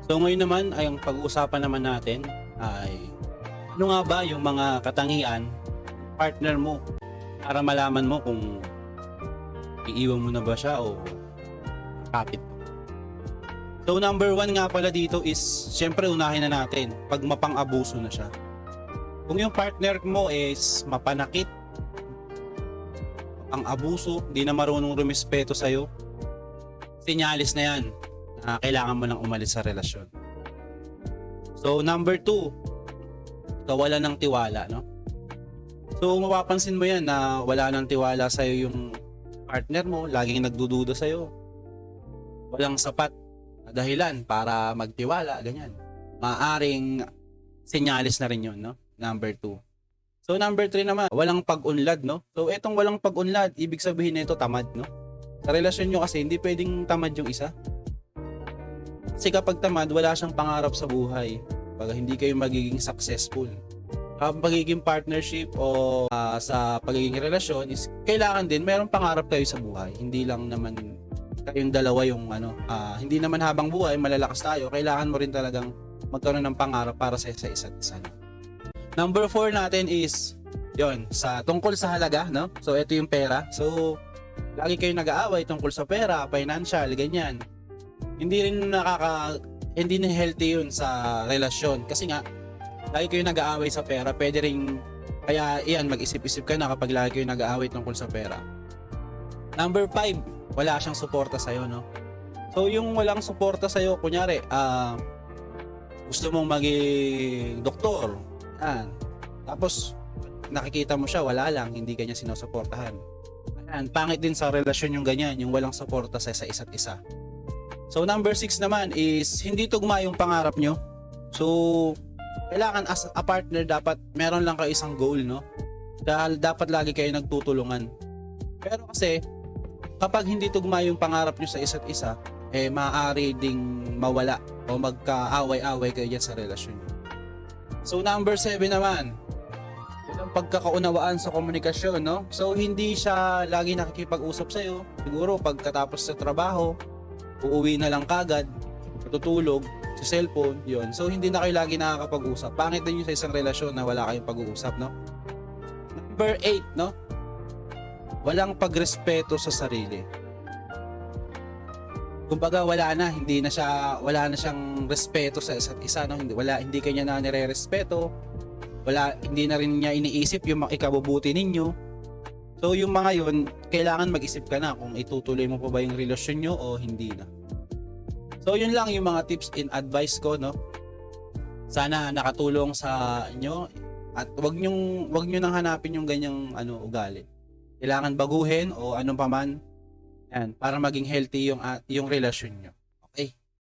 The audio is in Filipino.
So ngayon naman ay ang pag-uusapan naman natin ay ano nga ba yung mga katangian partner mo para malaman mo kung iiwan mo na ba siya o kapit. So number one nga pala dito is syempre unahin na natin pag mapang-abuso na siya. Kung yung partner mo is mapanakit, mapang-abuso, di na marunong rumispeto sa'yo, sinyalis na yan na kailangan mo nang umalis sa relasyon. So number two, kawalan ng tiwala, no? So mapapansin mo yan na wala ng tiwala sa'yo yung partner mo, laging nagdududa sa'yo. Walang sapat na dahilan para magtiwala, ganyan. Maaring sinyalis na rin yun, no? Number 2. So number 3 naman, walang pag-unlad, no? So etong walang pag-unlad, ibig sabihin nito tamad, no? Sa relasyon nyo kasi hindi pwedeng tamad yung isa. Kasi kapag tamad, wala siyang pangarap sa buhay. Pag hindi kayo magiging successful. Ang pagiging partnership o sa pagiging relasyon is kailangan din mayroong pangarap kayo sa buhay. Hindi lang naman kayong dalawa yung hindi naman habang buhay malalakas tayo. Kailangan mo rin talagang magkaroon ng pangarap para sa isa't isa. Number 4 natin is yon sa tungkol sa halaga, no? So ito yung pera. So lagi kayong nag-aaway tungkol sa pera, financial, ganyan. Hindi na healthy yun sa relasyon kasi nga lagi kayo nag-aaway sa pera, pwede rin kaya iyan mag-isip-isip ka na kapag lagi kayo nag-aaway tungkol sa pera. Number 5, wala siyang suporta sa'yo, no? So yung walang suporta sa'yo, kunyari gusto mong maging doktor, yan. Tapos nakikita mo siya, wala lang, hindi kanya sinusuportahan. Ayan, pangit din sa relasyon yung ganyan, yung walang suporta sa isa't isa. So number 6 naman is hindi tugma yung pangarap nyo. So kailangan as a partner dapat meron lang kayo isang goal, no? Dahil dapat lagi kayo nagtutulungan. Pero kasi kapag hindi tugma yung pangarap nyo sa isa't isa, maaari ding mawala o magkaaway-away kayo dyan sa relasyon nyo. So number 7 naman, yung pagkakaunawaan sa komunikasyon, no? So hindi siya lagi nakikipag-usap sa'yo. Siguro pagkatapos sa trabaho, uuwi na lang kagad, matutulog, sa cellphone, yon. So hindi na kayo lagi nakakapag-usap. Pangit din yung sa isang relasyon na wala kayong pag-uusap, no? Number 8, no? Walang pagrespeto sa sarili. Kumbaga wala na siyang respeto sa isa't isa, no? Hindi kanya na nire-respeto. Hindi na rin niya iniisip yung ikabubuti ninyo. So yung mga yun, kailangan mag-isip ka na kung itutuloy mo pa ba yung relasyon nyo o hindi na. So yun lang yung mga tips and advice ko, no? Sana nakatulong sa inyo at wag niyo nang hanapin yung ganyang ugali. Kailangan baguhin o anong paman yan para maging healthy yung relasyon nyo.